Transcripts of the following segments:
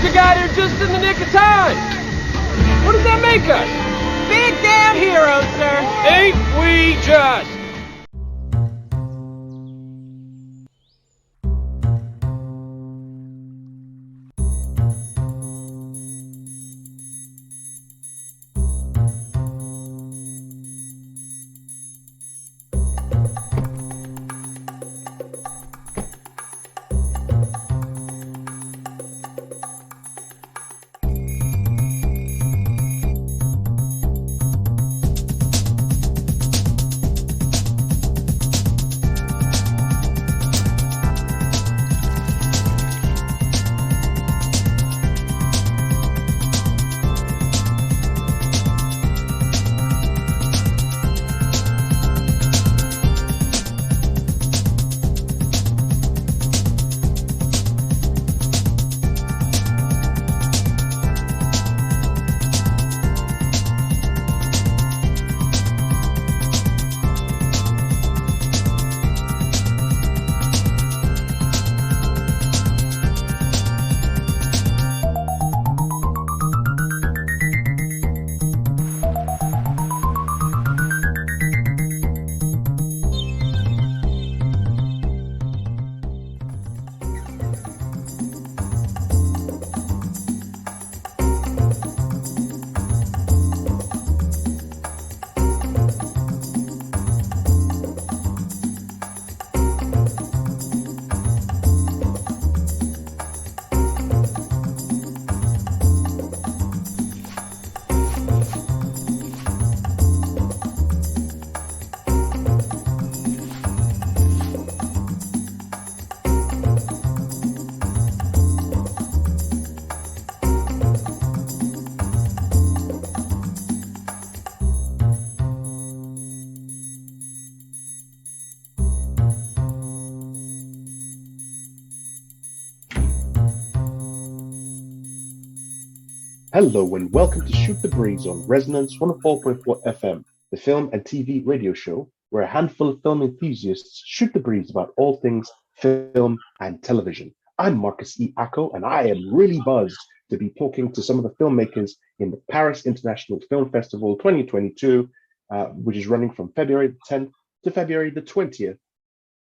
You got here just in the nick of time. What does that make us? Big damn heroes, sir. Ain't we just? Hello and welcome to Shoot the Breeze on Resonance 104.4 FM, the film and TV radio show where a handful of film enthusiasts shoot the breeze about all things film and television. I'm Marcus E. Acko, and I am really buzzed to be talking to some of the filmmakers in the Paris International Film Festival 2022, which is running from February the 10th to February the 20th.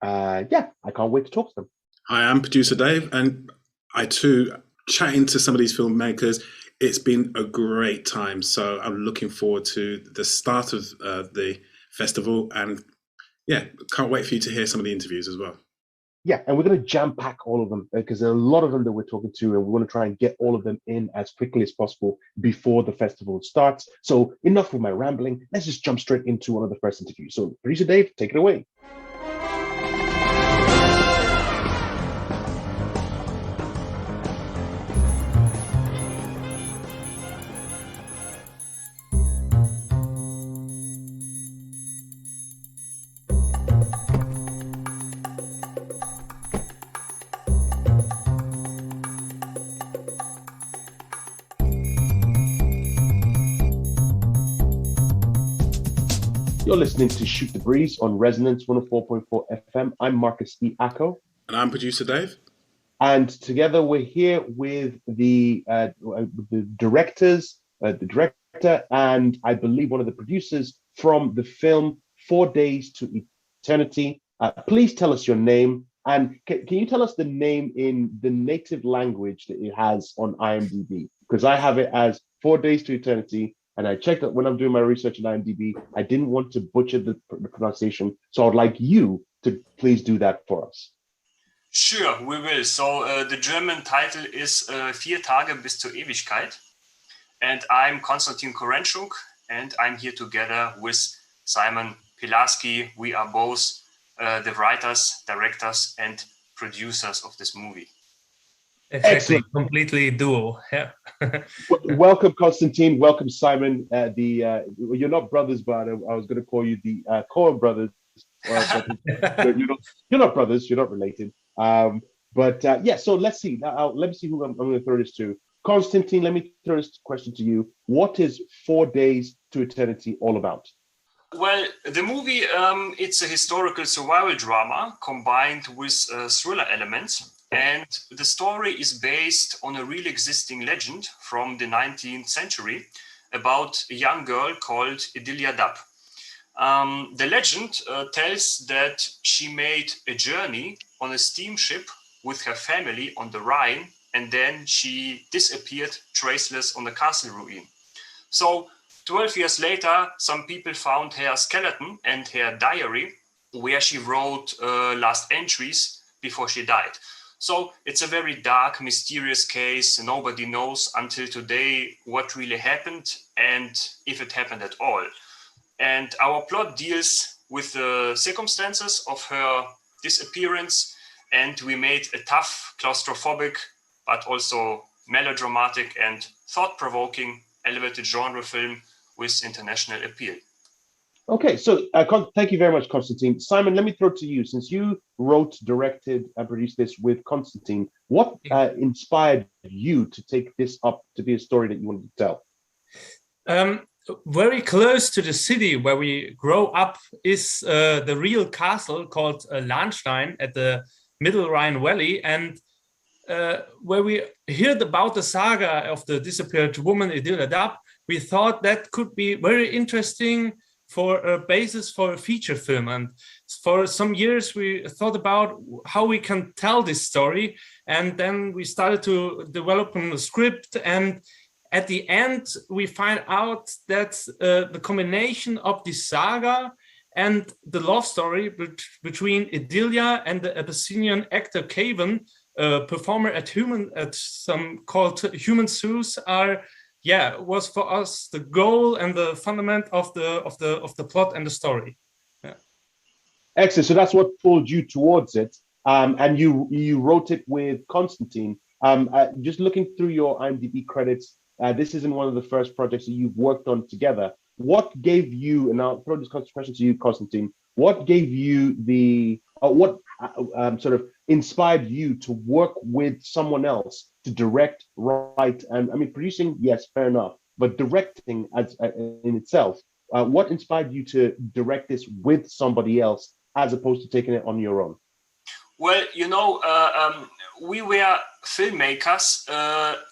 I can't wait to talk to them. Hi, I'm producer Dave, and I too, chatting to some of these filmmakers, it's been a great time. So I'm looking forward to the start of the festival, and can't wait for you to hear some of the interviews as well. Yeah, and we're going to jam pack all of them because there are a lot of them that we're talking to, and we want to try and get all of them in as quickly as possible before the festival starts. So enough with my rambling. Let's just jump straight into one of the first interviews. So producer Dave, take it away. You're listening to Shoot the Breeze on Resonance 104.4 FM. I'm Marcus E. Acko. And I'm producer Dave. And together we're here with the director, and I believe one of the producers from the film 4 Days to Eternity. Please tell us your name. And can you tell us the name in the native language that it has on IMDb? Because I have it as 4 Days to Eternity. And I checked that when I'm doing my research on IMDb, I didn't want to butcher the pronunciation. So I'd like you to please do that for us. Sure, we will. So the German title is 4 Tage bis zur Ewigkeit. And I'm Konstantin Korenchuk, and I'm here together with Simon Pilarski. We are both the writers, directors, and producers of this movie. Exactly, Excellent. Completely duo. Yeah. Welcome, Konstantin. Welcome, Simon. You're not brothers, but I was going to call you the Koren brothers. You're not brothers. You're not related. So let's see. Let me see who I'm going to throw this to. Konstantin, let me throw this question to you. What is 4 Days to Eternity all about? Well, the movie, it's a historical survival drama combined with thriller elements. And the story is based on a real existing legend from the 19th century about a young girl called Edilia Dab. The legend tells that she made a journey on a steamship with her family on the Rhine, and then she disappeared traceless on the castle ruin. So 12 years later, some people found her skeleton and her diary where she wrote last entries before she died. So it's a very dark, mysterious case. Nobody knows until today what really happened and if it happened at all. And our plot deals with the circumstances of her disappearance, and we made a tough, claustrophobic, but also melodramatic and thought-provoking elevated genre film with international appeal. Okay, so thank you very much, Konstantin. Simon, let me throw it to you. Since you wrote, directed, and produced this with Konstantin, what inspired you to take this up to be a story that you wanted to tell? Very close to the city where we grow up is the real castle called Lahnstein at the Middle Rhine Valley, and where we heard about the saga of the disappeared woman Edilia Dab, we thought that could be very interesting for a basis for a feature film. And for some years we thought about how we can tell this story, and then we started to develop a script, and at the end we find out that the combination of the saga and the love story between Edilia and the Abyssinian actor Kaven, performer at some called Human Zeus, was for us the goal and the fundament of the plot and the story. Yeah. Excellent. So that's what pulled you towards it, and you wrote it with Konstantin. Just looking through your IMDb credits, this isn't one of the first projects that you've worked on together. What gave you, and I'll throw this question to you, Konstantin, what gave you what sort of inspired you to work with someone else to direct, write, and I mean, producing, yes, fair enough, but directing in itself, what inspired you to direct this with somebody else as opposed to taking it on your own? Well, we were filmmakers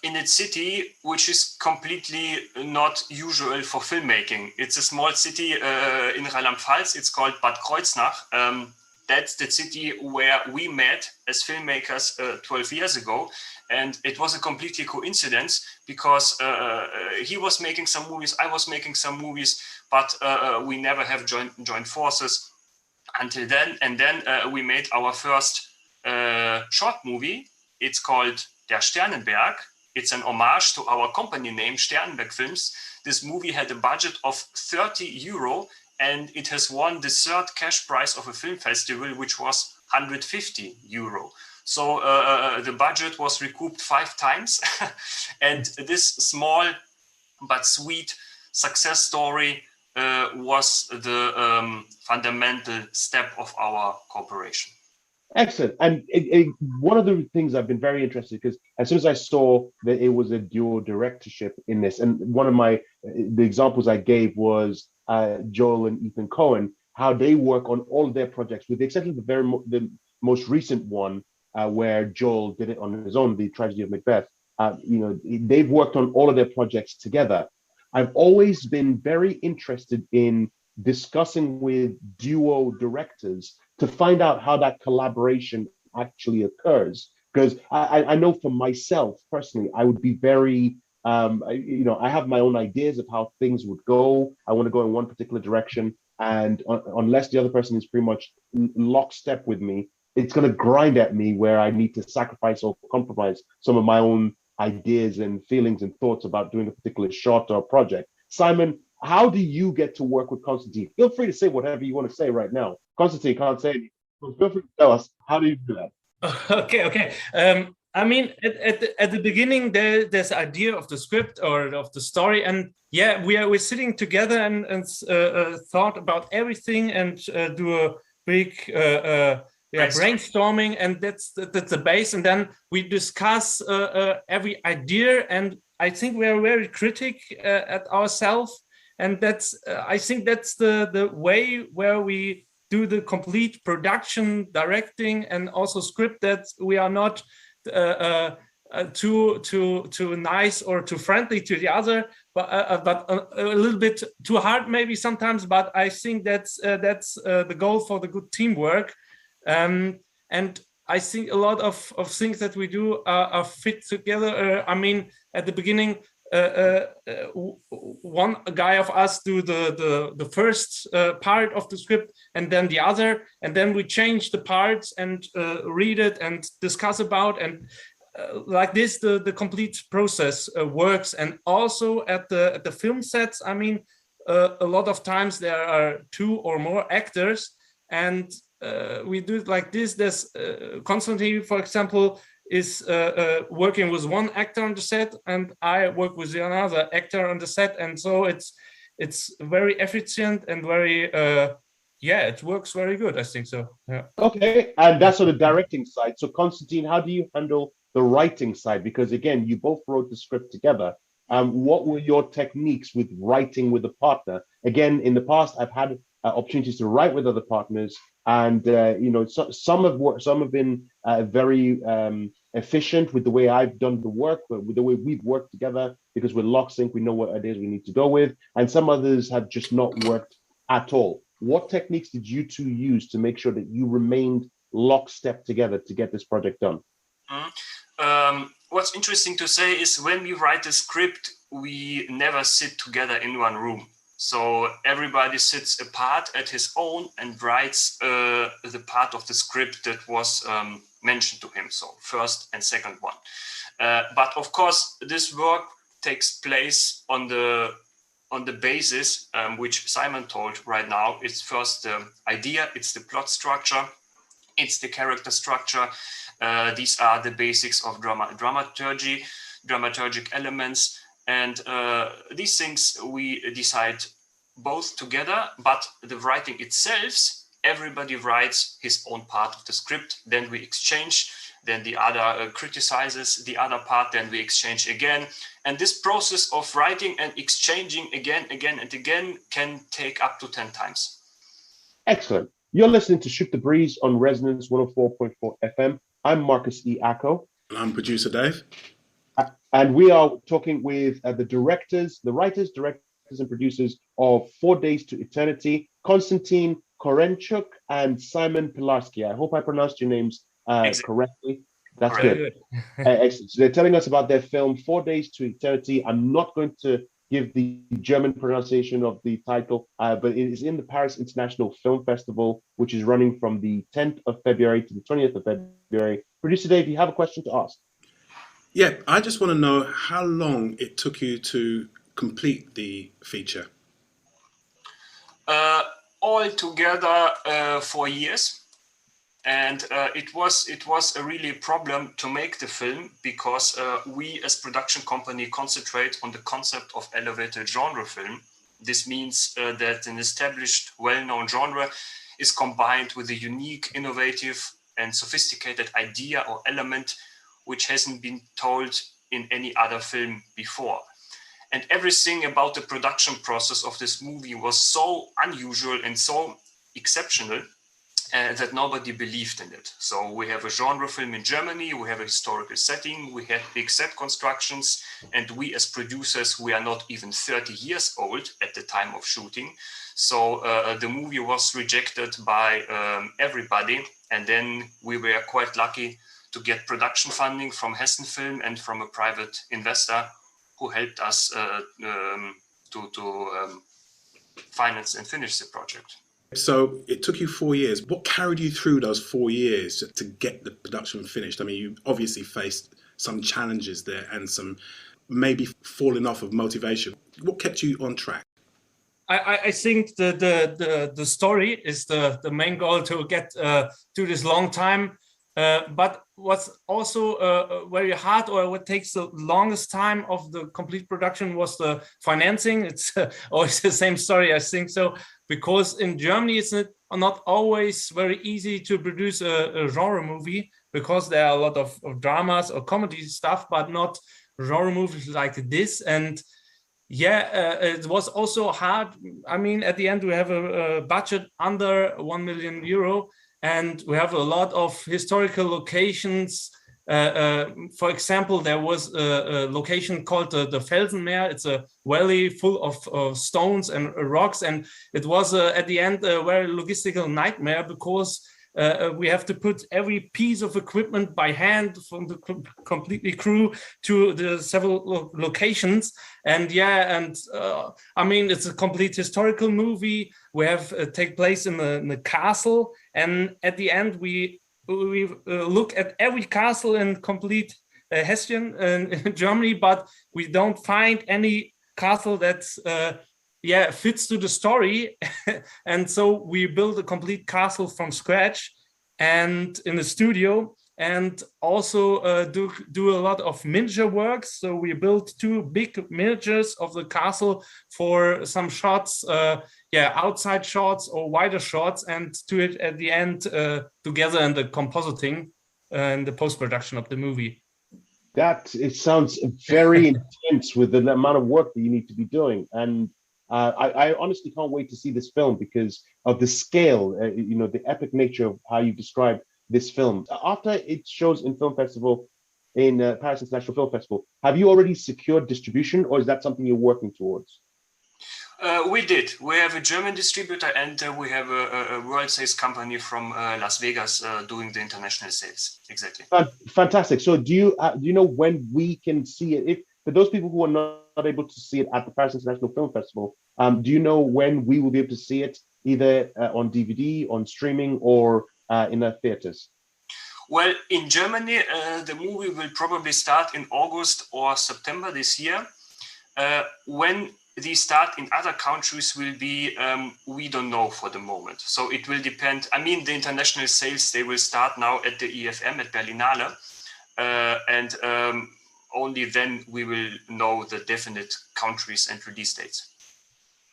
in a city which is completely not usual for filmmaking. It's a small city in Rheinland-Pfalz. It's called Bad Kreuznach. That's the city where we met as filmmakers 12 years ago. And it was a completely coincidence because he was making some movies, I was making some movies, but we never have joined forces until then. And then we made our first short movie. It's called Der Sternenberg. It's an homage to our company name, Sternenberg Films. This movie had a budget of 30 euro, and it has won the third cash prize of a film festival, which was 150 euro. So the budget was recouped 5 times. And this small but sweet success story was the fundamental step of our cooperation. Excellent. And one of the things I've been very interested, because as soon as I saw that it was a dual directorship in this, and one of the examples I gave was Joel and Ethan Coen, how they work on all of their projects, with the exception of the most recent one, where Joel did it on his own, The Tragedy of Macbeth. They've worked on all of their projects together. I've always been very interested in discussing with duo directors to find out how that collaboration actually occurs. Because I know for myself personally, I would be very, I have my own ideas of how things would go. I want to go in one particular direction. And unless the other person is pretty much lockstep with me, it's going to grind at me where I need to sacrifice or compromise some of my own ideas and feelings and thoughts about doing a particular shot or project. Simon, how do you get to work with Konstantin? Feel free to say whatever you want to say right now. Konstantin can't say anything. So feel free to tell us, how do you do that? Okay. I mean, at the beginning, there's the idea of the script or of the story, and we're sitting together and thought about everything and do a big brainstorming, and that's the base. And then we discuss every idea, and I think we are very critic at ourselves. and that's I think that's the way where we do the complete production, directing, and also script, that we are not too nice or too friendly to the other, but a little bit too hard maybe sometimes. But I think that's the goal for the good teamwork, and I think a lot of things that we do are fit together. I mean, at the beginning, one guy of us do the first part of the script, and then the other, and then we change the parts and read it and discuss about, and like this the complete process works. And also at the film sets, I mean, a lot of times there are 2 or more actors, and we do it like this. There's Konstantin, for example, is working with one actor on the set, and I work with another actor on the set, and so it's very efficient and very it works very good, I think so. Yeah. Okay, and that's on the directing side. So Konstantin, how do you handle the writing side? Because again, you both wrote the script together. What were your techniques with writing with a partner? Again, in the past, I've had opportunities to write with other partners, and some have been very efficient with the way I've done the work, with the way we've worked together, because we're lock sync, we know what ideas we need to go with, and some others have just not worked at all. What techniques did you two use to make sure that you remained lockstep together to get this project done? What's interesting to say is when we write a script, we never sit together in one room. So everybody sits apart at his own and writes the part of the script that was mentioned to him. So first and second one. But of course, this work takes place on the basis which Simon told right now. It's first the idea, it's the plot structure, it's the character structure. These are the basics of dramaturgic elements, and these things we decide both together. But the writing itself, everybody writes his own part of the script, then we exchange, then the other criticizes the other part, then we exchange again. And this process of writing and exchanging again and again can take up to 10 times. Excellent. You're listening to Shoot the Breeze on Resonance 104.4 FM. I'm Marcus E. Acko. And I'm producer Dave. And we are talking with the writers, and producers of 4 Days to Eternity, Konstantin, Korenchuk, and Simon Pilarski. I hope I pronounced your names correctly. That's good. Excellent. So they're telling us about their film, 4 Days to Eternity. I'm not going to give the German pronunciation of the title, but it is in the Paris International Film Festival, which is running from the 10th of February to the 20th of February. Producer Dave, you have a question to ask? Yeah, I just want to know how long it took you to complete the feature. All together 4 years. And it was a really problem to make the film, because we as production company concentrate on the concept of elevated genre film. This means that an established, well-known genre is combined with a unique, innovative and sophisticated idea or element which hasn't been told in any other film before. And everything about the production process of this movie was so unusual and so exceptional that nobody believed in it. So we have a genre film in Germany, we have a historical setting, we have big set constructions, and we as producers, we are not even 30 years old at the time of shooting. So the movie was rejected by everybody, and then we were quite lucky to get production funding from Hessen Film and from a private investor who helped us to finance and finish the project. So it took you 4 years. What carried you through those 4 years to get the production finished? I mean, you obviously faced some challenges there and some maybe falling off of motivation. What kept you on track? I think the story is the main goal to get to this long time. But what's also very hard, or what takes the longest time of the complete production, was the financing. It's always the same story, I think so, because in Germany it's not always very easy to produce a genre movie, because there are a lot of dramas or comedy stuff, but not genre movies like this. And It was also hard. I mean, at the end, we have a budget under 1 million euro, and we have a lot of historical locations. For example, there was a location called the Felsenmeer. It's a valley full of stones and rocks, and it was at the end a very logistical nightmare because we have to put every piece of equipment by hand from the completely crew to the several locations. And I mean, it's a complete historical movie. We have take place in the castle, and at the end we look at every castle in complete Hessian in Germany, but we don't find any castle that's fits to the story. And so we build a complete castle from scratch and in the studio, and also do a lot of miniature works. So we built 2 big miniatures of the castle for some shots, outside shots or wider shots, and do it at the end together in the compositing and the post-production of the movie. It sounds very intense with the amount of work that you need to be doing. And I honestly can't wait to see this film because of the scale, the epic nature of how you described this film. After it shows in film festival, in Paris International Film Festival, have you already secured distribution, or is that something you're working towards? We did. We have a German distributor, and we have a world sales company from Las Vegas doing the international sales. Exactly. Fantastic. So do you know when we can see it? If for those people who are not able to see it at the Paris International Film Festival, do you know when we will be able to see it, either on DVD, on streaming, or in the theaters? Well, in Germany, the movie will probably start in August or September this year. When they start in other countries will be, we don't know for the moment. So it will depend. I mean, the international sales, they will start now at the EFM at Berlinale. And only then we will know the definite countries and release dates.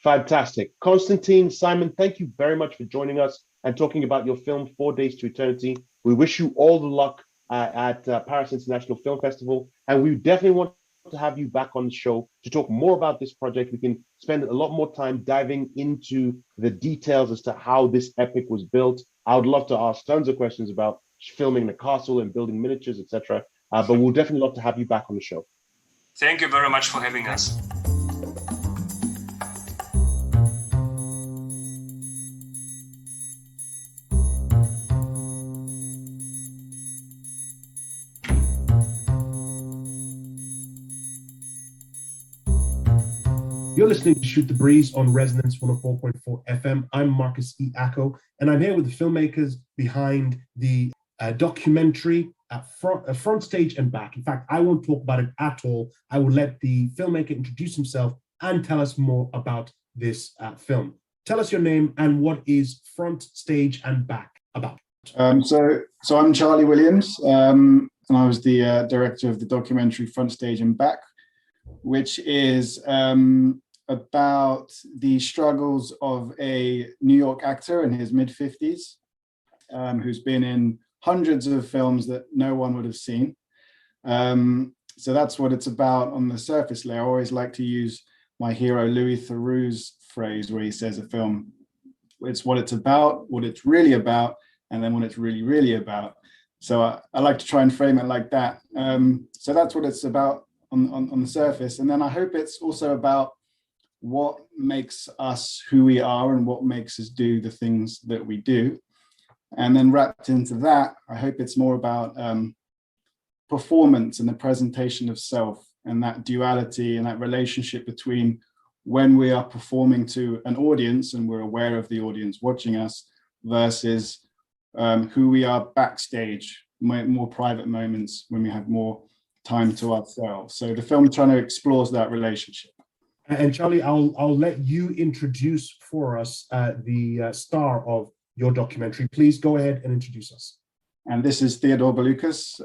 Fantastic. Konstantin, Simon, thank you very much for joining us and talking about your film, 4 Days to Eternity. We wish you all the luck at Paris International Film Festival. And we definitely want to have you back on the show to talk more about this project. We can spend a lot more time diving into the details as to how this epic was built. I would love to ask tons of questions about filming the castle and building miniatures, etc. But we'll definitely love to have you back on the show. Thank you very much for having us. You're listening to Shoot the Breeze on Resonance 104.4 FM. I'm Marcus E. Acko, and I'm here with the filmmakers behind the documentary Front Stage and Back. In fact, I won't talk about it at all. I will let the filmmaker introduce himself and tell us more about this film. Tell us your name and what is Front Stage and Back about. So I'm Charlie Williams, and I was the director of the documentary Front Stage and Back, which is about the struggles of a New York actor in his mid-50s, who's been in hundreds of films that no one would have seen. So that's what it's about on the surface layer. I always like to use my hero Louis Theroux's phrase where he says a film, it's what it's about, what it's really about, and then what it's really, really about. So I like to try and frame it like that. So that's what it's about on the surface. And then I hope it's also about what makes us who we are and what makes us do the things that we do. And then wrapped into that, I hope it's more about performance and the presentation of self and that duality and that relationship between when we are performing to an audience and we're aware of the audience watching us versus who we are backstage, more private moments when we have more time to ourselves. So the film trying to explore that relationship. And Charlie, I'll let you introduce for us the star of your documentary. Please go ahead and introduce us. And this is Theodore Bouloukos,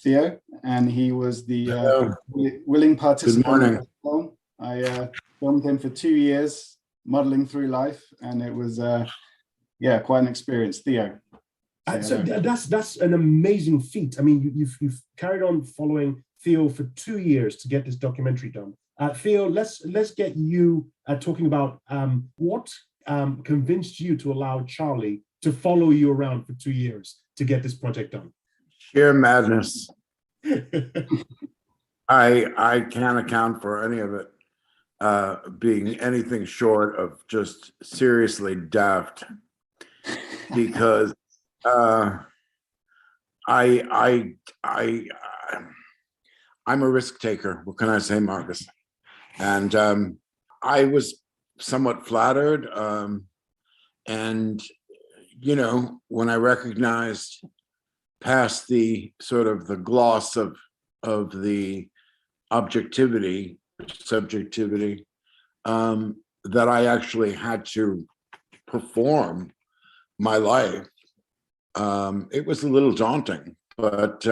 Theo, and he was the willing participant. Good morning. Of the film. I filmed him for 2 years, modeling through life, and it was quite an experience. Theo. So that's an amazing feat. I mean, you've carried on following Theo for 2 years to get this documentary done. Theo, let's get you talking about what convinced you to allow Charlie to follow you around for 2 years to get this project done. Sheer madness. I can't account for any of it being anything short of just seriously daft, because I'm a risk taker. What can I say, Marcus? And I was somewhat flattered, and when I recognized past the sort of the gloss of the subjectivity, that I actually had to perform my life. It was a little daunting, but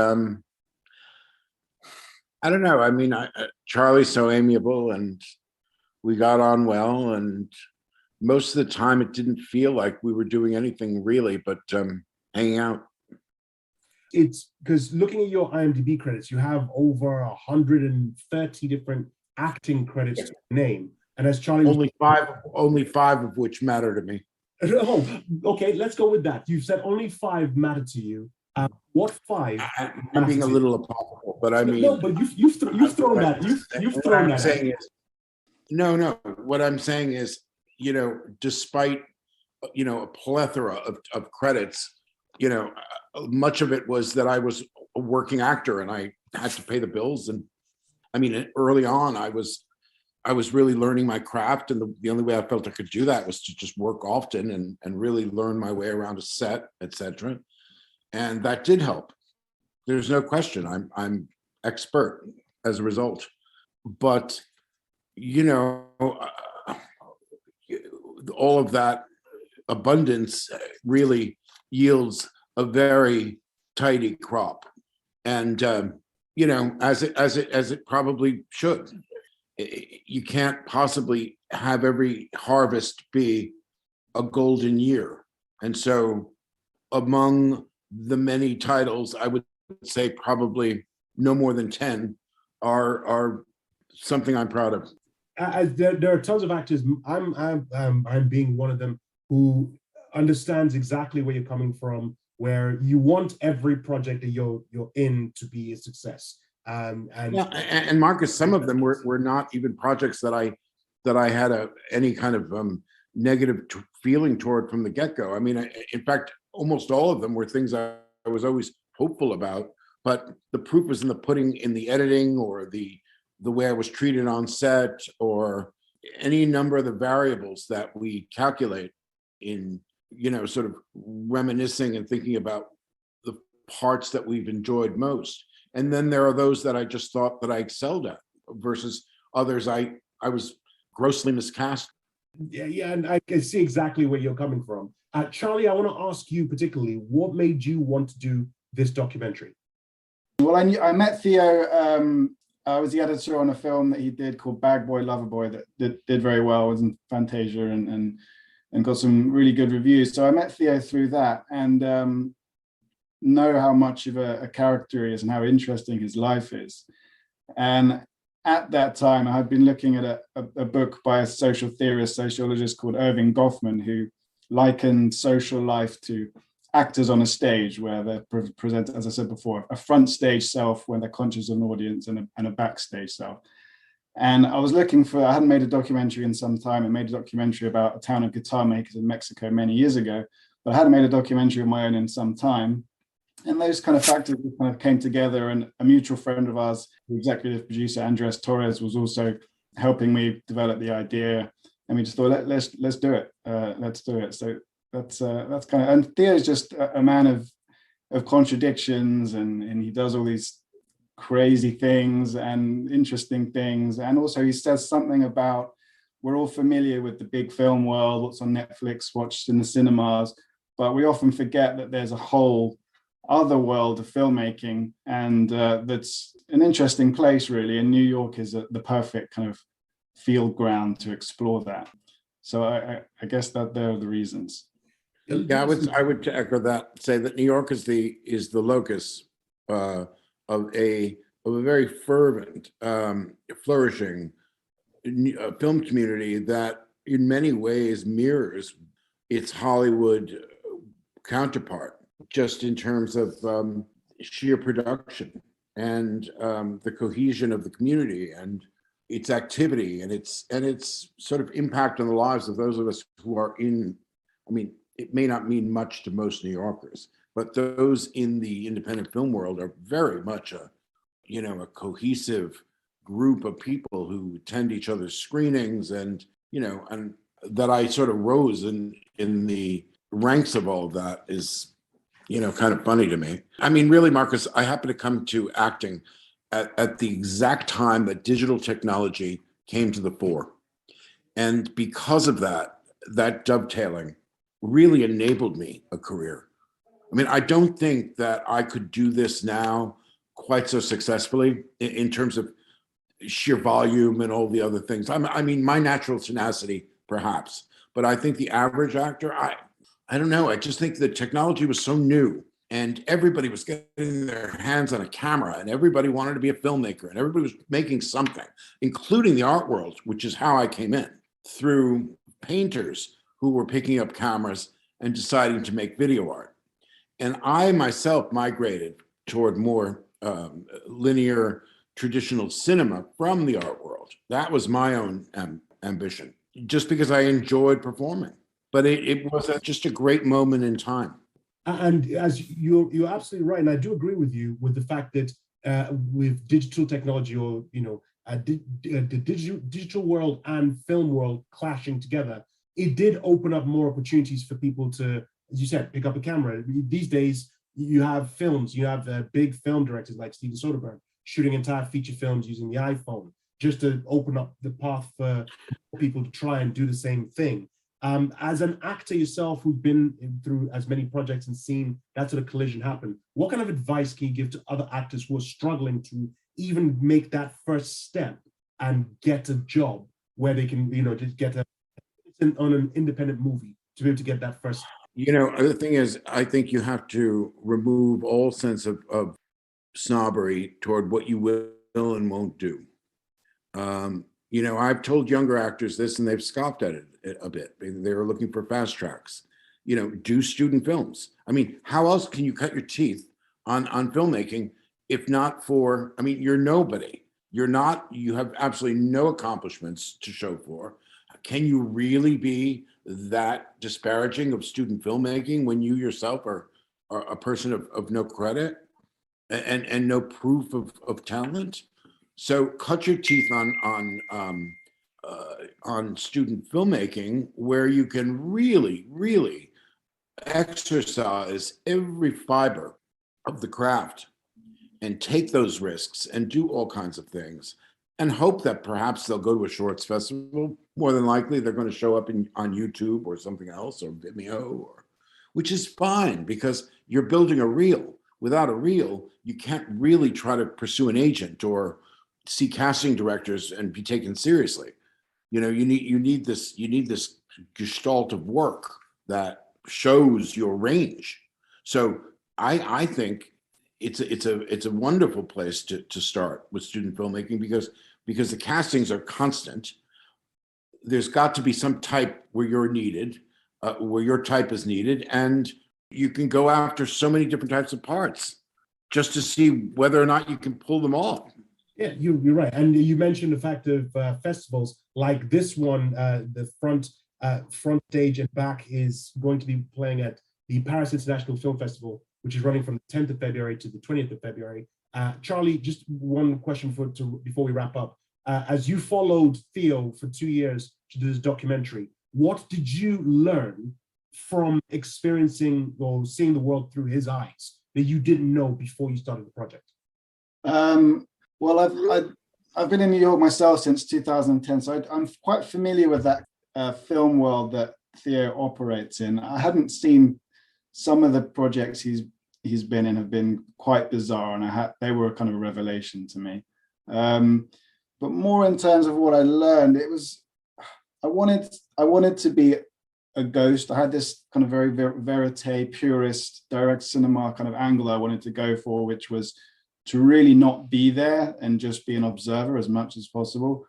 I don't know. I mean, Charlie's so amiable and we got on well, and most of the time it didn't feel like we were doing anything really but hanging out. It's because looking at your IMDb credits, you have over 130 different acting credits to name. And as Charlie only five of which matter to me. Oh, okay, let's go with that. You've said only 5 matter to you. What 5? I'm being a little apocryphal, but I mean, no, but you've thrown that. You've thrown that. No. What I'm saying is, despite a plethora of credits, much of it was that I was a working actor and I had to pay the bills. And I mean, early on, I was really learning my craft, and the only way I felt I could do that was to just work often and really learn my way around a set, etc. And that did help. There's no question. I'm expert as a result. But all of that abundance really yields a very tidy crop, and as it probably should. You can't possibly have every harvest be a golden year. And so among the many titles, I would say probably no more than 10 are something I'm proud of. There are tons of actors. I'm being one of them who understands exactly where you're coming from, where you want every project that you're in to be a success. And Marcus, some of them were not even projects that I had any kind of negative feeling toward from the get-go. I mean, in fact, almost all of them were things I was always hopeful about, but the proof was in the pudding, in the editing, or the way I was treated on set, or any number of the variables that we calculate in, sort of reminiscing and thinking about the parts that we've enjoyed most. And then there are those that I just thought that I excelled at, versus others I was grossly miscast. Yeah, and I can see exactly where you're coming from. Charlie, I want to ask you particularly, what made you want to do this documentary? Well, I met Theo. I was the editor on a film that he did called Bag Boy Lover Boy that did very well. It was in Fantasia and got some really good reviews. So I met Theo through that, and know how much of a character he is and how interesting his life is. And at that time, I had been looking at a book by a social theorist, sociologist called Irving Goffman, who likened social life to actors on a stage, where they're presented, as I said before, a front stage self when they're conscious of an audience, and a backstage self. And I was looking I hadn't made a documentary in some time. I made a documentary about a town of guitar makers in Mexico many years ago, but I hadn't made a documentary of my own in some time. And those kind of factors kind of came together, and a mutual friend of ours, the executive producer Andres Torres, was also helping me develop the idea. And we just thought, let's do it. Let's do it. So that's kind of, and Theo's just a man of contradictions, and he does all these crazy things and interesting things. And also he says something about, we're all familiar with the big film world, what's on Netflix, watched in the cinemas, but we often forget that there's a whole other world of filmmaking, and that's an interesting place, really. And New York is the perfect kind of field ground to explore that. So I guess that there are the reasons. Yeah, I would echo that. Say that New York is the locus of a very fervent, flourishing film community that in many ways mirrors its Hollywood counterpart, just in terms of sheer production and the cohesion of the community and its activity and its sort of impact on the lives of those of us who are in, I mean, it may not mean much to most New Yorkers, but those in the independent film world are very much a cohesive group of people who attend each other's screenings, and that I sort of rose in the ranks of all of that is, kind of funny to me. I mean, really, Marcus, I happen to come to acting at the exact time that digital technology came to the fore. And because of that dovetailing really enabled me a career. I mean, I don't think that I could do this now quite so successfully in terms of sheer volume and all the other things. I mean, my natural tenacity, perhaps, but I think the average actor, I don't know. I just think the technology was so new and everybody was getting their hands on a camera and everybody wanted to be a filmmaker and everybody was making something, including the art world, which is how I came in, through painters who were picking up cameras and deciding to make video art. And I myself migrated toward more linear, traditional cinema from the art world. That was my own ambition, just because I enjoyed performing. But it was just a great moment in time. And as you're absolutely right, and I do agree with you with the fact that with digital technology, or the digital world and film world clashing together, it did open up more opportunities for people to, as you said, pick up a camera. These days, you have films, you have big film directors like Steven Soderbergh shooting entire feature films using the iPhone, just to open up the path for people to try and do the same thing. As an actor yourself who's been through as many projects and seen that sort of collision happen, what kind of advice can you give to other actors who are struggling to even make that first step and get a job where they can, just get on an independent movie to be able to get that first? The thing is, I think you have to remove all sense of snobbery toward what you will and won't do. I've told younger actors this and they've scoffed at it a bit. They were looking for fast tracks. Do student films. I mean, how else can you cut your teeth on filmmaking if not for, you're nobody. You have absolutely no accomplishments to show for. Can you really be that disparaging of student filmmaking when you yourself are a person of no credit and no proof of talent? So cut your teeth on student filmmaking, where you can really, really exercise every fiber of the craft and take those risks and do all kinds of things and hope that perhaps they'll go to a shorts festival. More than likely, they're going to show up on YouTube or something else, or Vimeo, which is fine because you're building a reel. Without a reel, you can't really try to pursue an agent or see casting directors and be taken seriously. You need this gestalt of work that shows your range. So I think it's a wonderful place to start with student filmmaking because the castings are constant. There's got to be some type where you're needed, where your type is needed, and you can go after so many different types of parts just to see whether or not you can pull them off. Yeah, you're right. And you mentioned the fact of festivals like this one, the front stage and back is going to be playing at the Paris International Film Festival, which is running from the 10th of February to the 20th of February. Charlie, just one question before we wrap up. As you followed Theo for 2 years to do this documentary, what did you learn from experiencing or seeing the world through his eyes that you didn't know before you started the project? Well, I've been in New York myself since 2010, so I'm quite familiar with that film world that Theo operates in. I hadn't seen some of the projects he's been in have been quite bizarre, and they were kind of a revelation to me. But more in terms of what I learned, I wanted to be a ghost. I had this kind of very verite, purist, direct cinema kind of angle I wanted to go for, which was to really not be there and just be an observer as much as possible.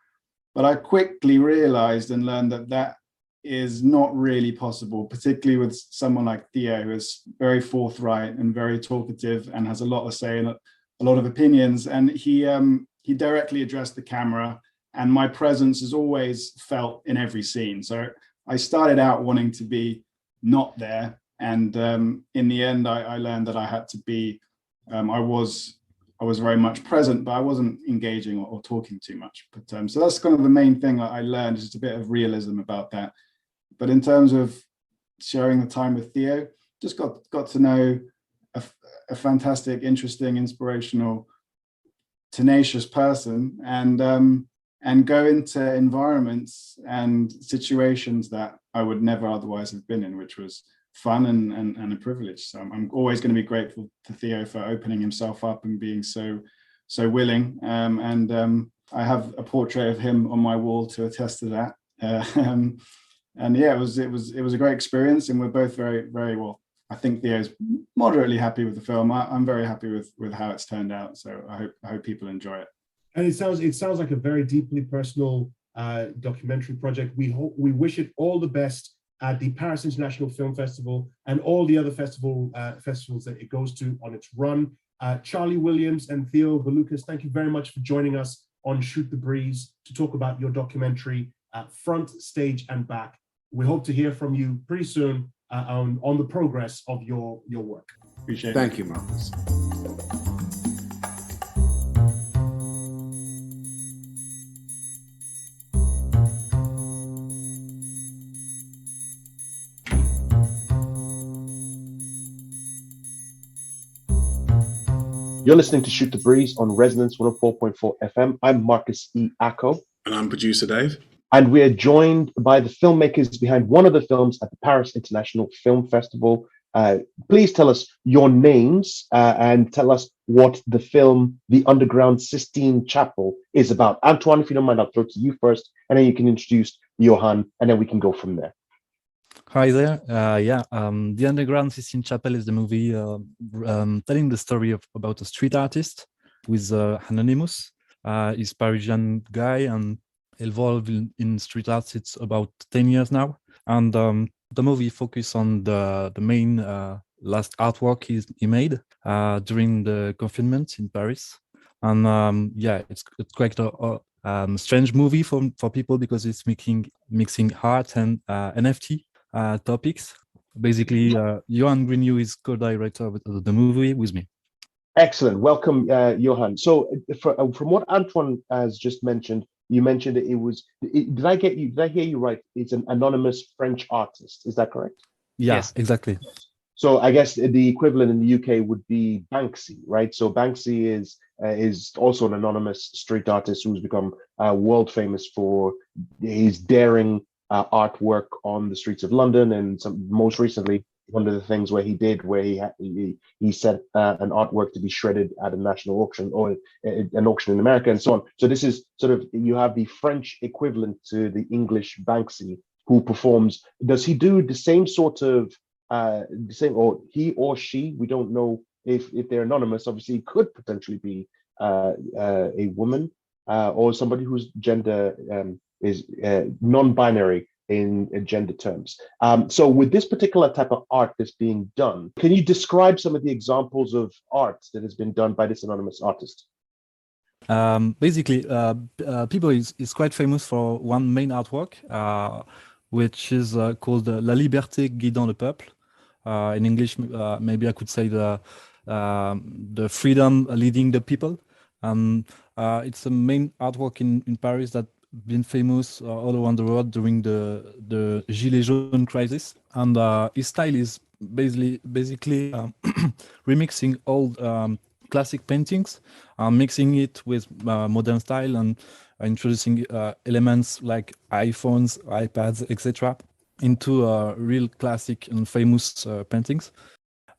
But I quickly realized and learned that that is not really possible, particularly with someone like Theo, who is very forthright and very talkative and has a lot to say and a lot of opinions. And he directly addressed the camera, and my presence is always felt in every scene. So I started out wanting to be not there, and in the end, I learned that I had to be. I was very much present, but I wasn't engaging or talking too much. But so that's kind of the main thing that I learned, is just a bit of realism about that. But in terms of sharing the time with Theo, just got to know a fantastic, interesting, inspirational, tenacious person, and go into environments and situations that I would never otherwise have been in, which was fun and a privilege. So I'm always going to be grateful to Theo for opening himself up and being so willing. I have a portrait of him on my wall to attest to that. And yeah, it was a great experience, and we're both very, very well. I think Theo's moderately happy with the film. I'm very happy with how it's turned out. So I hope people enjoy it. And it sounds like a very deeply personal documentary project. We wish it all the best at the Paris International Film Festival and all the other festivals that it goes to on its run. Charlie Williams and Theo Bouloukos, thank you very much for joining us on Shoot the Breeze to talk about your documentary, Front, Stage and Back. We hope to hear from you pretty soon on the progress of your work. Appreciate it. Thank you, Marcus. You're listening to Shoot the Breeze on Resonance 104.4 FM. I'm Marcus E. Acko. And I'm producer Dave. And we are joined by the filmmakers behind one of the films at the Paris International Film Festival. Please tell us your names and tell us what the film, The Underground Sistine Chapel, is about. Antoine, if you don't mind, I'll throw it to you first, and then you can introduce Yohann, and then we can go from there. Hi there. The Underground Sistine Chapel is the movie telling the story about a street artist with Anonymous. He's a Parisian guy and involved in street art since about 10 years now. And the movie focuses on the main last artwork he made during the confinement in Paris. And it's quite a strange movie for people because it's mixing art and NFT topics. Basically, Yohann Grignou is co-director of the movie with me. Excellent. Welcome, Yohann. So from what Antoine has just mentioned, you mentioned that it was, did I hear you right? It's an anonymous French artist. Is that correct? Yeah, Yes. exactly. So I guess the equivalent in the UK would be Banksy, right? So Banksy is also an anonymous street artist who's become world famous for his daring artwork on the streets of London, and most recently, one of the things where he set an artwork to be shredded at a national auction or an auction in America and so on. So this is sort of, you have the French equivalent to the English Banksy, who performs. Does he do the same sort of or he or she? We don't know if they're anonymous. Obviously, it could potentially be a woman or somebody whose gender is non-binary in gender terms. So with this particular type of art that's being done, can you describe some of the examples of art that has been done by this anonymous artist? Basically, people is quite famous for one main artwork, which is called La Liberté guidant le peuple. In English, maybe I could say the freedom leading the people. It's a main artwork in Paris that been famous all around the world during the Gilets jaunes crisis. And his style is basically remixing old classic paintings, mixing it with modern style and introducing elements like iPhones, iPads, etc. into real classic and famous paintings.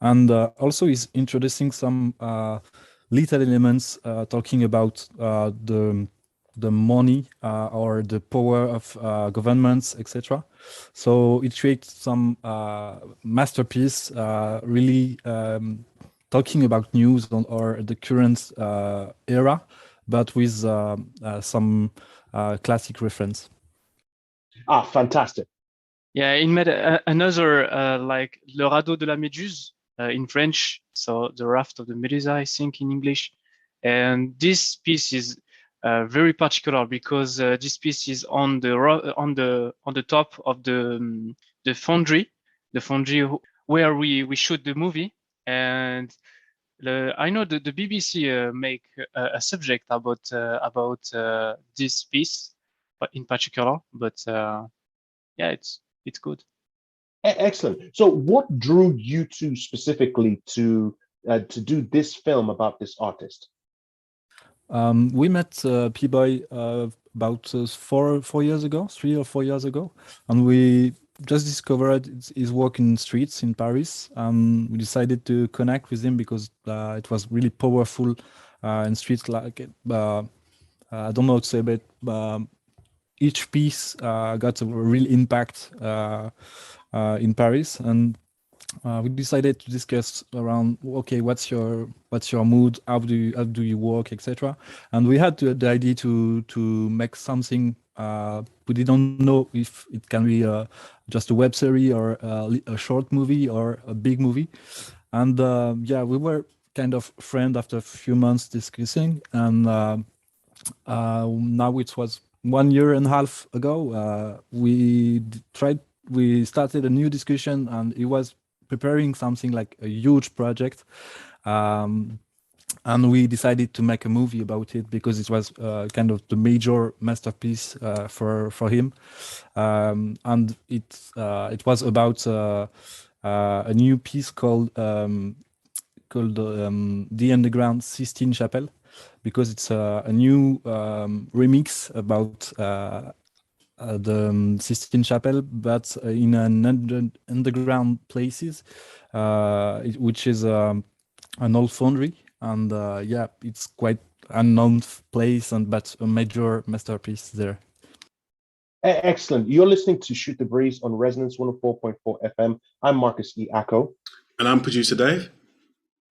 And also he's introducing some little elements talking about the money or the power of governments, etc. So it creates some masterpiece, really talking about news or the current era, but with some classic reference. Ah, fantastic. Yeah, he made another like Le Radeau de la Méduse in French, so the raft of the Medusa, I think in English. And this piece is very particular because this piece is on the top of the foundry where we shoot the movie. And I know the BBC make a subject about this piece, but in particular. But yeah, it's good. Excellent. So, what drew you two specifically to do this film about this artist? We met P-Boy about 4 years ago, 3 or 4 years ago, and we just discovered his work in streets in Paris. We decided to connect with him because it was really powerful in streets. Like I don't know what to say, but each piece got a real impact in Paris, and we decided to discuss around, okay, what's your mood, how do you work, etc. And we had the idea to make something. We didn't know if it can be just a web series or a short movie or a big movie. And yeah, we were kind of friends after a few months discussing, and now it was 1.5 years ago. We started a new discussion, and it was preparing something like a huge project, and we decided to make a movie about it because it was kind of the major masterpiece for him, and it was about a new piece called the Underground Sistine Chapel, because it's a new remix about the Sistine Chapel, but in an underground places, which is an old foundry, and yeah, it's quite unknown place, but a major masterpiece there. Excellent. You're listening to Shoot the Breeze on Resonance 104.4 FM. I'm Marcus E. Acko. And I'm producer Dave.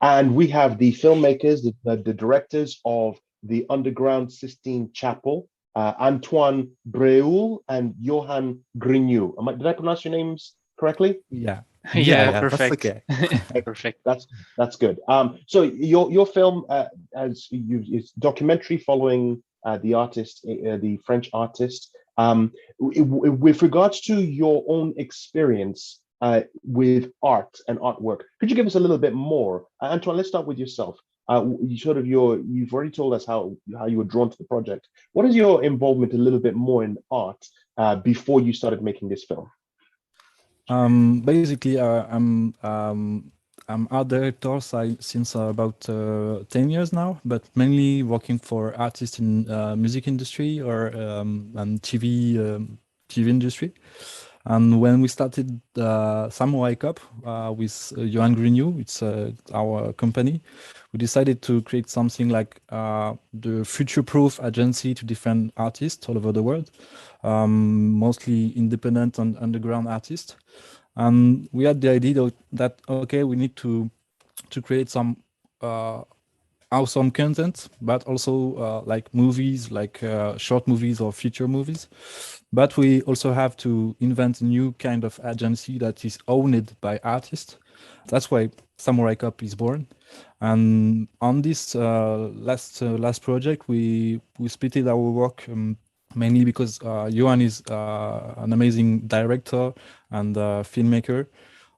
And we have the filmmakers, the directors of the Underground Sistine Chapel, Antoine Breuil and Yohann Grignou. Did I pronounce your names correctly? Yeah. Yeah, perfect. That's okay. Perfect. That's good. So your film is documentary following the artist, the French artist. With regards to your own experience with art and artwork, could you give us a little bit more? Antoine, let's start with yourself. You've already told us how you were drawn to the project. What is your involvement a little bit more in art before you started making this film? Basically, I'm art director since about 10 years now, but mainly working for artists in music industry or and TV industry. And when we started Samurai Cup with Yohann Grignou, it's our company, we decided to create something like the future-proof agency to different artists all over the world, mostly independent and underground artists. And we had the idea that, okay, we need to create some awesome content, but also like movies, like short movies or feature movies. But we also have to invent a new kind of agency that is owned by artists. That's why Samurai Cup is born. And on this last project, we split our work mainly because Yohann is an amazing director and filmmaker,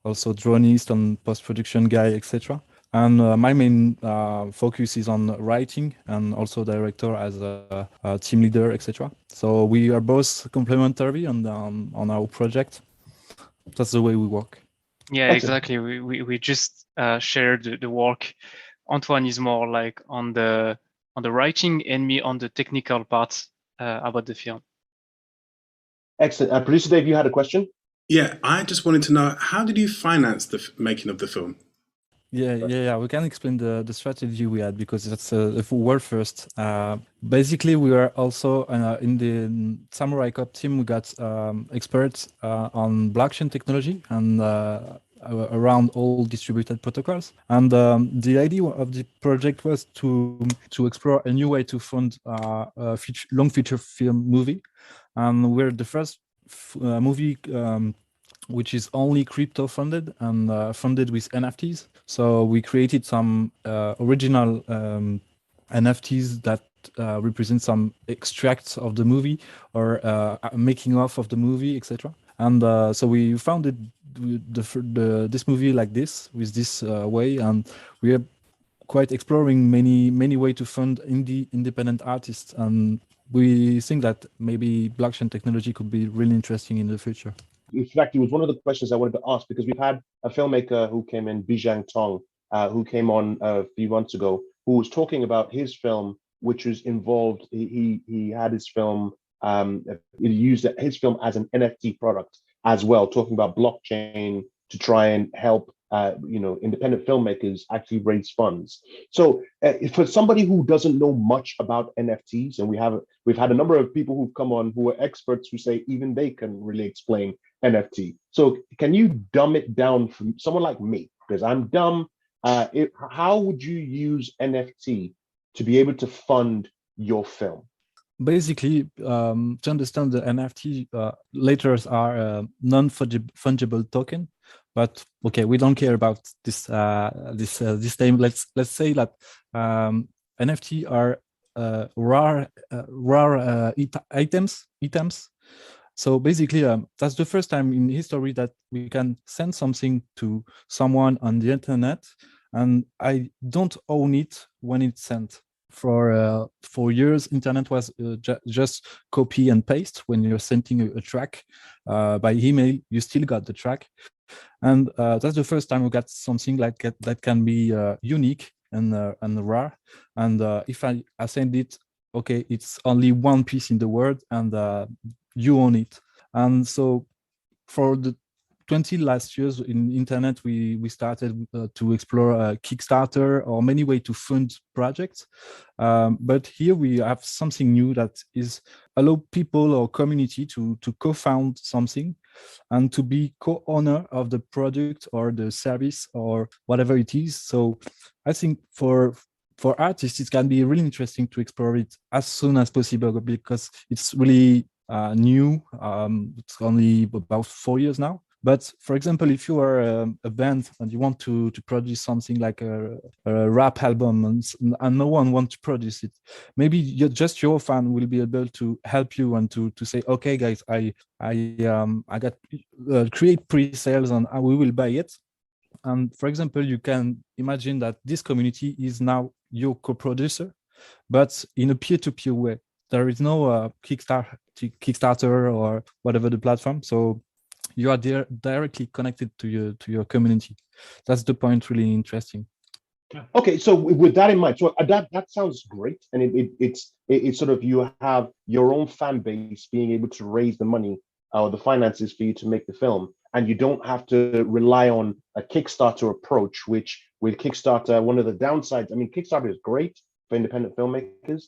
also dronist and post-production guy, etc. And my main focus is on writing and also director as a team leader, etc. So we are both complementary on our project. That's the way we work. Yeah, exactly. We just shared the work. Antoine is more like on the writing, and me on the technical part about the film. Excellent. Producer Dave, you had a question? Yeah, I just wanted to know, how did you finance the making of the film? Yeah. We can explain the strategy we had because that's a world first. Basically, we are also in the Samurai Cup team. We got experts on blockchain technology, and around all distributed protocols. And the idea of the project was to explore a new way to fund a long feature film movie. And we're the first movie which is only crypto funded and funded with NFTs. So we created some original NFTs that represent some extracts of the movie or making of the movie, etc. And so we founded this movie like this, with this way, and we are quite exploring many ways to fund independent artists. And we think that maybe blockchain technology could be really interesting in the future. In fact, it was one of the questions I wanted to ask, because we've had a filmmaker who came in, Bijang Tong, who came on a few months ago, who was talking about his film, which was involved. He had his film, he used his film as an NFT product as well, talking about blockchain to try and help independent filmmakers actually raise funds. So for somebody who doesn't know much about NFTs, and we've had a number of people who've come on who are experts who say even they can really explain NFT. So can you dumb it down for someone like me, because I'm dumb? How would you use NFT to be able to fund your film? Basically, to understand the NFT, letters are non-fungible token. But okay, we don't care about this name. Let's say that NFT are rare items. So basically, that's the first time in history that we can send something to someone on the internet, and I don't own it when it's sent. For years, internet was just copy and paste. When you're sending a track by email, you still got the track. And that's the first time we got something like that can be unique and rare. And if I send it, okay, it's only one piece in the world, and you own it. And so for the 20 last years in internet, we started to explore Kickstarter or many ways to fund projects. But here we have something new that is allow people or community to co-found something and to be co-owner of the product or the service or whatever it is. So I think for artists, it can be really interesting to explore it as soon as possible, because it's really new. It's only about 4 years now. But for example, if you are a band and you want to produce something like a rap album and no one wants to produce it, maybe your fan will be able to help you and to say, okay, guys, I got create pre-sales and we will buy it. And for example, you can imagine that this community is now your co-producer, but in a peer-to-peer way. There is no Kickstarter or whatever the platform. So you are directly connected to your community. That's the point. Really interesting. Okay, so with that in mind, so that sounds great, and it's sort of, you have your own fan base being able to raise the money or the finances for you to make the film, and you don't have to rely on a Kickstarter approach. Which with Kickstarter, one of the downsides, I mean, Kickstarter is great for independent filmmakers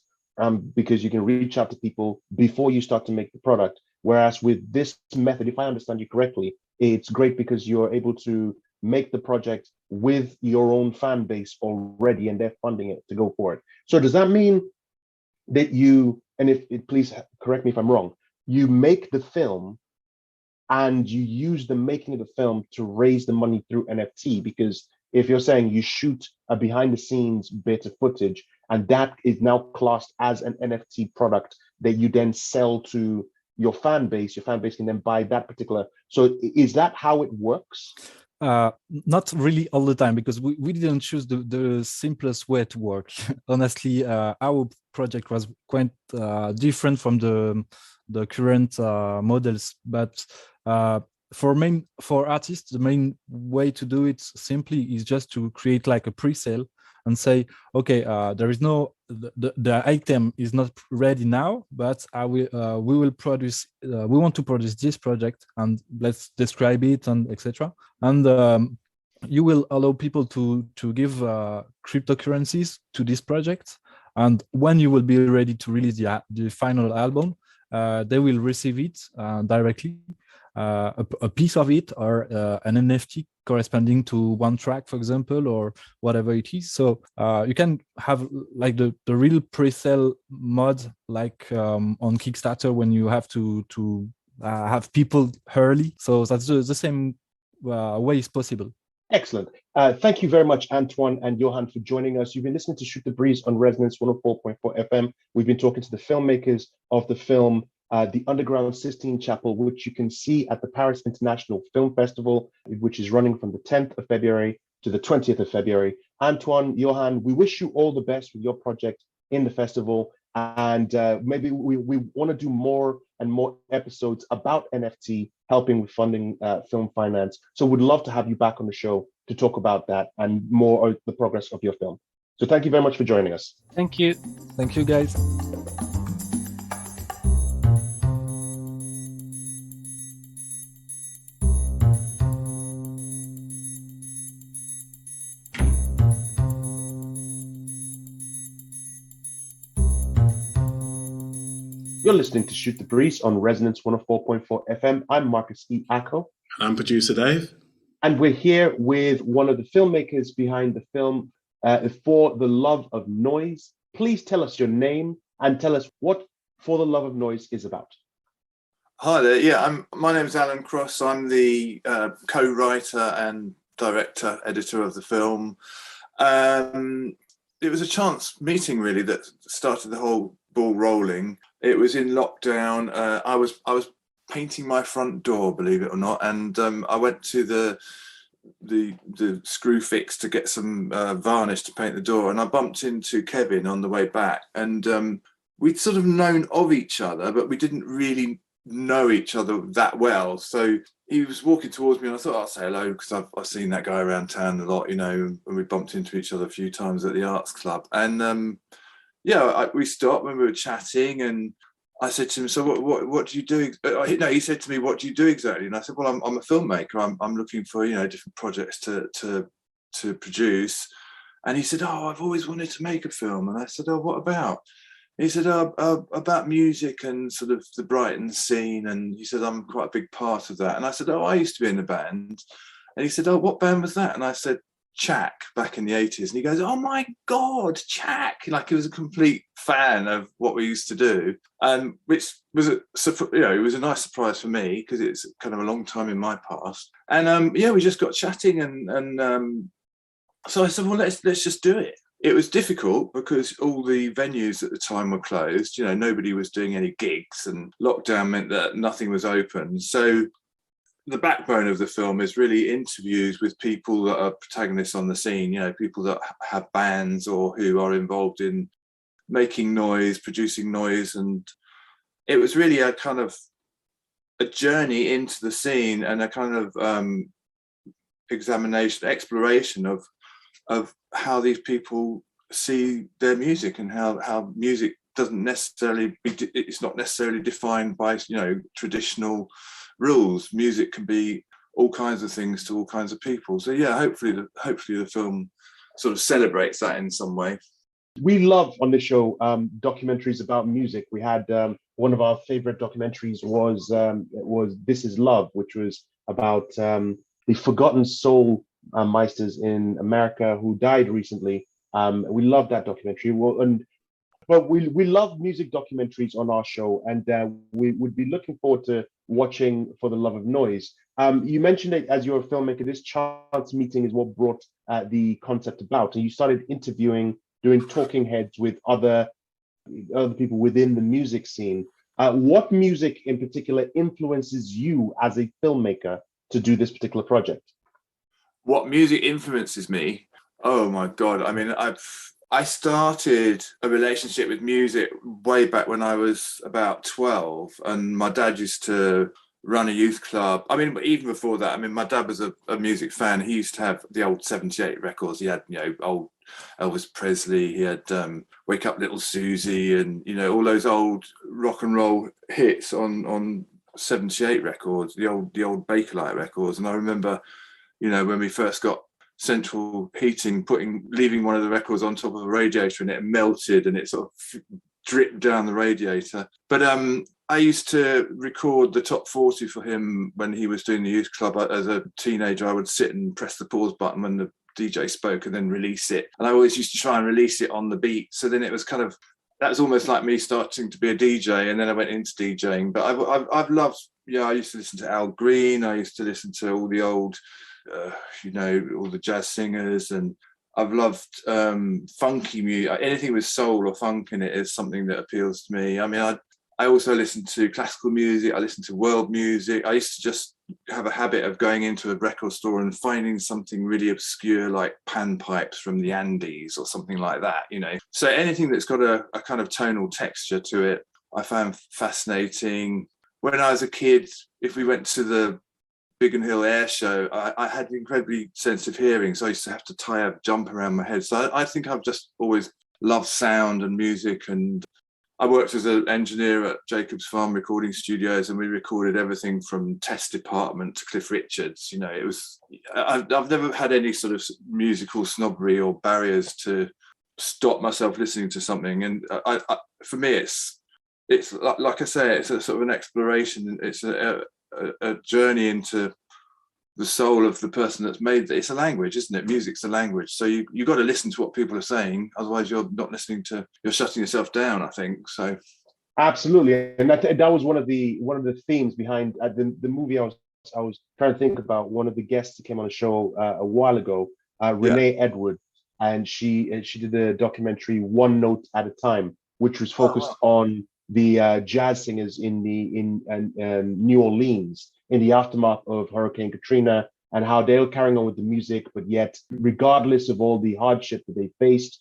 because you can reach out to people before you start to make the product. Whereas with this method, if I understand you correctly, it's great because you're able to make the project with your own fan base already, and they're funding it to go for it. So does that mean that you, and please correct me if I'm wrong, you make the film and you use the making of the film to raise the money through NFT? Because if you're saying you shoot a behind the scenes bit of footage and that is now classed as an NFT product that you then sell to your fan base can then buy that particular. So is that how it works? Not really all the time, because we didn't choose the simplest way to work. Honestly, our project was quite different from the current models. But for artists, the main way to do it simply is just to create like a pre-sale and say, okay, there is no, the item is not ready now, but we will produce, we want to produce this project, and let's describe it and etc. And you will allow people to give cryptocurrencies to this project, and when you will be ready to release the final album, they will receive it directly. a piece of it, or an NFT corresponding to one track, for example, or whatever it is. So you can have like the real pre-sale mod, like on Kickstarter, when you have to have people early. So that's the same way is possible. Excellent. Thank you very much, Antoine and Yohann, for joining us. You've been listening to Shoot the Breeze on Resonance 104.4 FM. We've been talking to the filmmakers of the film The Underground Sistine Chapel, which you can see at the Paris International Film Festival, which is running from the 10th of February to the 20th of February. Antoine, Yohann, we wish you all the best with your project in the festival. And maybe we want to do more and more episodes about NFT, helping with funding film finance. So we'd love to have you back on the show to talk about that and more of the progress of your film. So thank you very much for joining us. Thank you. Thank you, guys. You're listening to Shoot the Breeze on Resonance 104.4 FM. I'm Marcus E. Acko. I'm producer Dave. And we're here with one of the filmmakers behind the film For the Love of Noise. Please tell us your name and tell us what For the Love of Noise is about. Hi there. Yeah, my name's Alan Cross. I'm the co-writer and director, editor of the film. It was a chance meeting, really, that started the whole ball rolling. It was in lockdown. I was painting my front door, believe it or not, and I went to the screw fix to get some varnish to paint the door, and I bumped into Kevin on the way back, and we'd sort of known of each other, but we didn't really know each other that well. So he was walking towards me, and I thought I'll say hello because I've seen that guy around town a lot, you know, and we bumped into each other a few times at the arts club, and we stopped when we were chatting, and I said to him, "So what do you do?" No, he said to me, "What do you do exactly?" And I said, "Well, I'm a filmmaker. I'm looking for, you know, different projects to produce." And he said, "Oh, I've always wanted to make a film." And I said, "Oh, what about?" He said, "About music and sort of the Brighton scene." And he said, "I'm quite a big part of that." And I said, "Oh, I used to be in a band." And he said, "Oh, what band was that?" And I said, Chak, back in the 80s. And he goes, "Oh my God, Chak!" Like he was a complete fan of what we used to do, which was it was a nice surprise for me because it's kind of a long time in my past. And we just got chatting, and so I said, "Well, let's just do it." It was difficult because all the venues at the time were closed. You know, nobody was doing any gigs, and lockdown meant that nothing was open. So the backbone of the film is really interviews with people that are protagonists on the scene, you know, people that have bands or who are involved in making noise, producing noise. And it was really a kind of a journey into the scene and a kind of exploration of how these people see their music and how music doesn't necessarily it's not necessarily defined by, you know, traditional rules. Music can be all kinds of things to all kinds of people. So yeah, hopefully the film sort of celebrates that in some way. We love on this show documentaries about music. We had one of our favorite documentaries was This Is Love, which was about the forgotten soul meisters in America who died recently. We love that documentary. But we love music documentaries on our show, and we would be looking forward to watching For the Love of Noise. You mentioned it as you're a filmmaker, this chance meeting is what brought the concept about, and you started interviewing, doing talking heads with other people within the music scene. What music in particular influences you as a filmmaker to do this particular project? What music influences me? Oh my God. I mean, I started a relationship with music way back when I was about 12, and my dad used to run a youth club. I mean, even before that, I mean, my dad was a music fan. He used to have the old 78 records. He had, you know, old Elvis Presley. He had Wake Up Little Susie, and, you know, all those old rock and roll hits on 78 records, the old Bakelite records. And I remember, you know, when we first got central heating, leaving one of the records on top of a radiator, and it melted and it sort of dripped down the radiator. But I used to record the top 40 for him when he was doing the youth club. As a teenager, I would sit and press the pause button when the DJ spoke and then release it. And I always used to try and release it on the beat. So then it was kind of, that was almost like me starting to be a DJ, and then I went into DJing. But I've loved, I used to listen to Al Green. I used to listen to all the old, all the jazz singers, and I've loved funky music. Anything with soul or funk in it is something that appeals to me. I mean, I also listen to classical music. I listen to world music. I used to just have a habit of going into a record store and finding something really obscure like panpipes from the Andes or something like that, So anything that's got a kind of tonal texture to it, I found fascinating. When I was a kid, if we went to the Biggin Hill Air Show, I had incredibly sensitive hearing, so I used to have to tie a jump around my head. So I think I've just always loved sound and music, and I worked as an engineer at Jacobs Farm Recording Studios, and we recorded everything from Test Department to Cliff Richards. I've never had any sort of musical snobbery or barriers to stop myself listening to something. And for me, it's like I say, it's a sort of an exploration. It's a journey into the soul of the person that's made it. It's a language, isn't it? Music's a language. So you got to listen to what people are saying. Otherwise you're not listening to, you're shutting yourself down, I think. So absolutely. And that was one of the themes behind the movie. I was trying to think about one of the guests that came on the show a while ago, Renee Edwards, and she did a documentary One Note at a Time, which was focused on the jazz singers in New Orleans in the aftermath of Hurricane Katrina, and how they were carrying on with the music, but yet, regardless of all the hardship that they faced,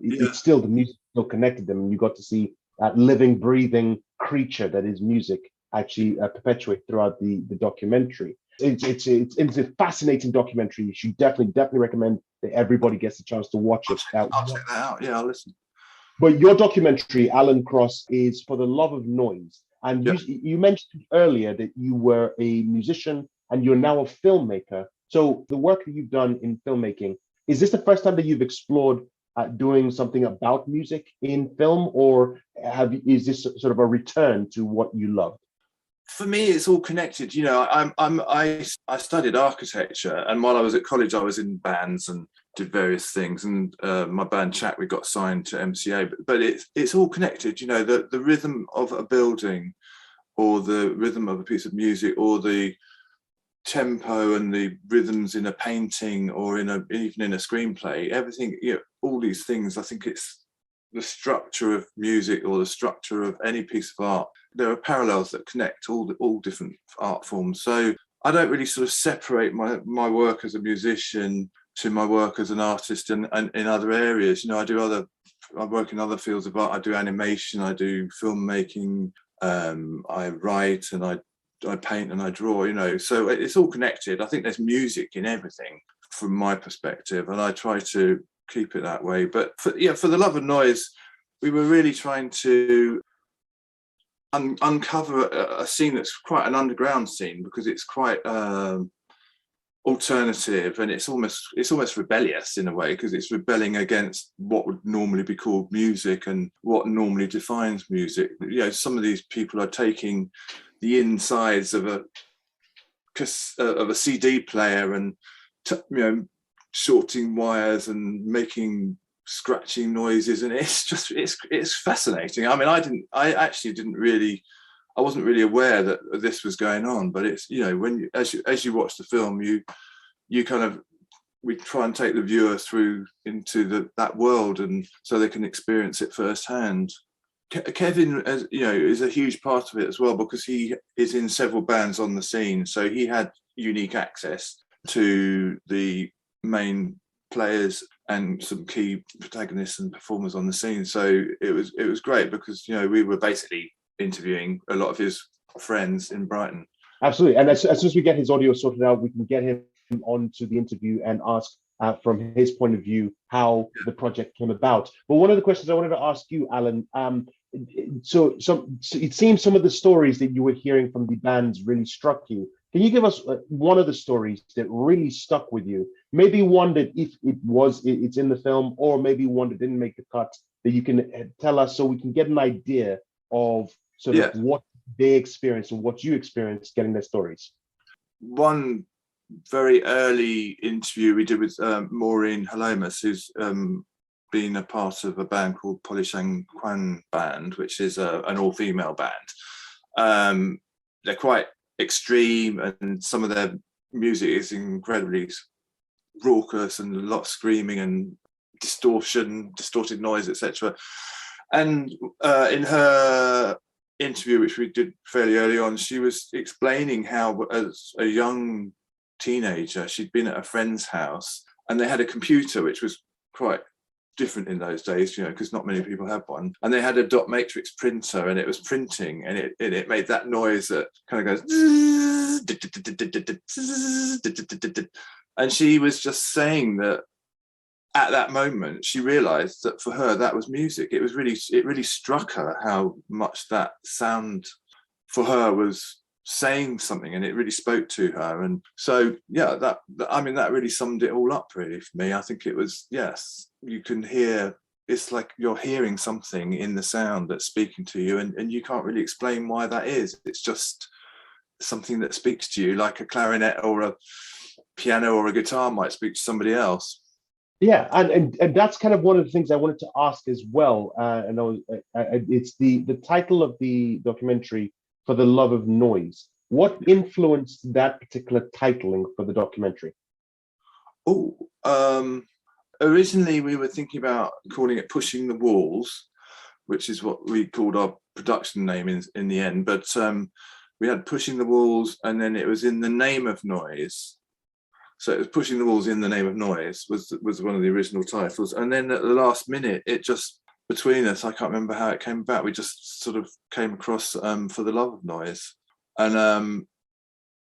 it's still, the music still connected them, and you got to see that living, breathing creature that is music actually perpetuate throughout the documentary. It's a fascinating documentary. You should definitely recommend that everybody gets a chance to watch it. I'll check that out. Yeah, I'll listen. But your documentary, Alan Cross, is For the Love of Noise. And you mentioned earlier that you were a musician and you're now a filmmaker. So the work that you've done in filmmaking, is this the first time that you've explored doing something about music in film, or is this sort of a return to what you loved? For me, it's all connected. I studied architecture, and while I was at college, I was in bands and did various things. And my band Chat, we got signed to MCA. But it's all connected. The rhythm of a building, or the rhythm of a piece of music, or the tempo and the rhythms in a painting, or even in a screenplay. Everything, all these things. I think it's the structure of music or the structure of any piece of art. There are parallels that connect all different art forms. So I don't really sort of separate my work as a musician to my work as an artist in other areas. I work in other fields of art. I do animation, I do filmmaking, I write, and I paint and I draw, so it's all connected. I think there's music in everything from my perspective, and I try to keep it that way. But for the Love of Noise, we were really trying to uncover a scene that's quite an underground scene, because it's quite alternative, and it's almost rebellious in a way, because it's rebelling against what would normally be called music and what normally defines music. Some of these people are taking the insides of a CD player and shorting wires and making scratching noises, and it's fascinating. I mean, I wasn't really aware that this was going on, but it's when as you watch the film, we try and take the viewer through into that world, and so they can experience it firsthand. Kevin, is a huge part of it as well, because he is in several bands on the scene, so he had unique access to the main players and some key protagonists and performers on the scene. So it was great, because we were basically interviewing a lot of his friends in Brighton. Absolutely, and as soon as we get his audio sorted out, we can get him onto the interview and ask from his point of view how the project came about. But one of the questions I wanted to ask you, Alan, so it seems some of the stories that you were hearing from the bands really struck you. Can you give us one of the stories that really stuck with you? Maybe one that if it's in the film, or maybe one that didn't make the cut, that you can tell us, so we can get an idea of sort of what they experienced and what you experienced getting their stories? One very early interview we did with Maureen Halomas, who's been a part of a band called Polishang Kwan Band, which is an all-female band. They're quite extreme, and some of their music is incredibly raucous and a lot of screaming and distorted noise, etc. And in her interview, which we did fairly early on, she was explaining how, as a young teenager, she'd been at a friend's house and they had a computer, which was quite different in those days, because not many people had one. And they had a dot matrix printer, and it was printing, and it made that noise that kind of goes. And she was just saying that at that moment she realized that for her that was music. It really struck her how much that sound for her was saying something, and it really spoke to her. And so that really summed it all up really for me. I think it was, yes, you can hear, it's like you're hearing something in the sound that's speaking to you, and you can't really explain why that is. It's just something that speaks to you, like a clarinet or a piano or a guitar might speak to somebody else. Yeah, and that's kind of one of the things I wanted to ask as well. It's the title of the documentary, For the Love of Noise. What influenced that particular titling for the documentary? Originally we were thinking about calling it Pushing the Walls, which is what we called our production name in the end. But we had Pushing the Walls, and then it was In the Name of Noise. So it was Pushing the Walls in the Name of Noise was one of the original titles. And then at the last minute, it just, between us, I can't remember how it came about, we just sort of came across For the Love of Noise. And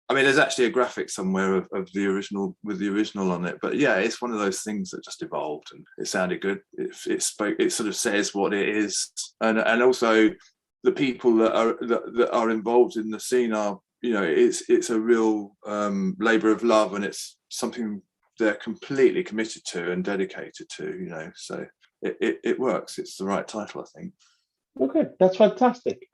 there's actually a graphic somewhere of the original, with the original on it. But yeah, it's one of those things that just evolved, and it sounded good. It spoke, it sort of says what it is. And also the people that are involved in the scene are, it's a real labor of love, and it's something they're completely committed to and dedicated to, so it works. It's the right title, I think. Okay, that's fantastic.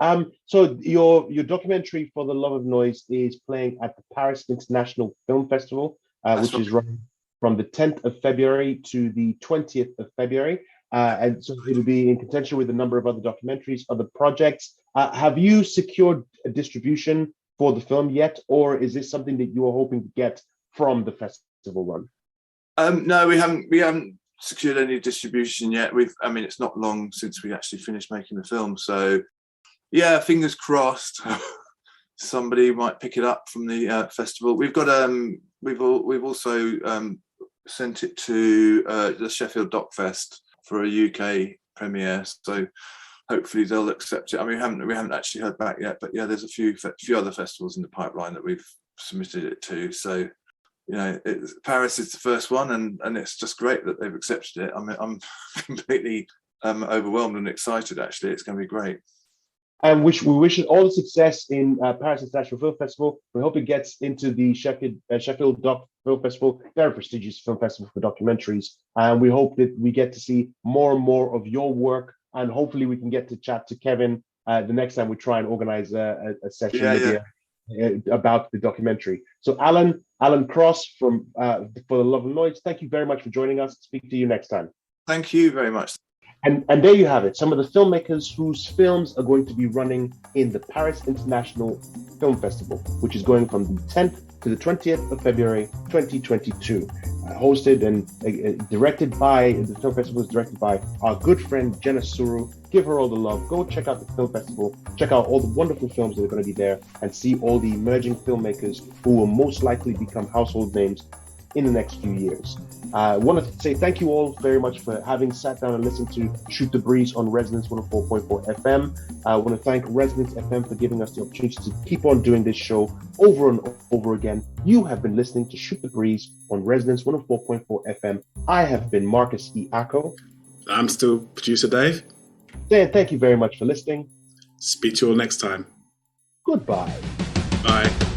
So your documentary For the Love of Noise is playing at the Paris International Film Festival, which is running from the 10th of February to the 20th of February. And so it'll be in contention with a number of other documentaries, other projects. Have you secured a distribution for the film yet, or is this something that you are hoping to get from the festival run? No, we haven't secured any distribution yet. It's not long since we actually finished making the film, so yeah, fingers crossed. Somebody might pick it up from the festival. We've got we've also sent it to the Sheffield Doc Fest for a UK premiere, so hopefully they'll accept it. We haven't actually heard back yet, but yeah, there's a few other festivals in the pipeline that we've submitted it to. So, Paris is the first one, and it's just great that they've accepted it. I'm completely overwhelmed and excited. Actually, it's going to be great. And we wish it all the success in Paris International Film Festival. We hope it gets into the Sheffield Doc Film Festival, very prestigious film festival for documentaries. And we hope that we get to see more and more of your work. And hopefully we can get to chat to Kevin the next time we try and organize a session about the documentary. So Alan Cross from For the Love of Noise, thank you very much for joining us. Speak to you next time. Thank you very much. And there you have it, some of the filmmakers whose films are going to be running in the Paris International Film Festival, which is going from the 10th to the 20th of February 2022. Hosted and directed by, the film festival is directed by our good friend Jenna Suru. Give her all the love. Go check out the film festival, check out all the wonderful films that are going to be there, and see all the emerging filmmakers who will most likely become household names in the next few years. I want to say thank you all very much for having sat down and listened to Shoot the Breeze on Resonance 104.4 FM. I want to thank Resonance FM for giving us the opportunity to keep on doing this show over and over again. You have been listening to Shoot the Breeze on Resonance 104.4 FM. I have been Marcus E. Acko. I'm still producer Dave. Dan, thank you very much for listening. Speak to you all next time. Goodbye. Bye.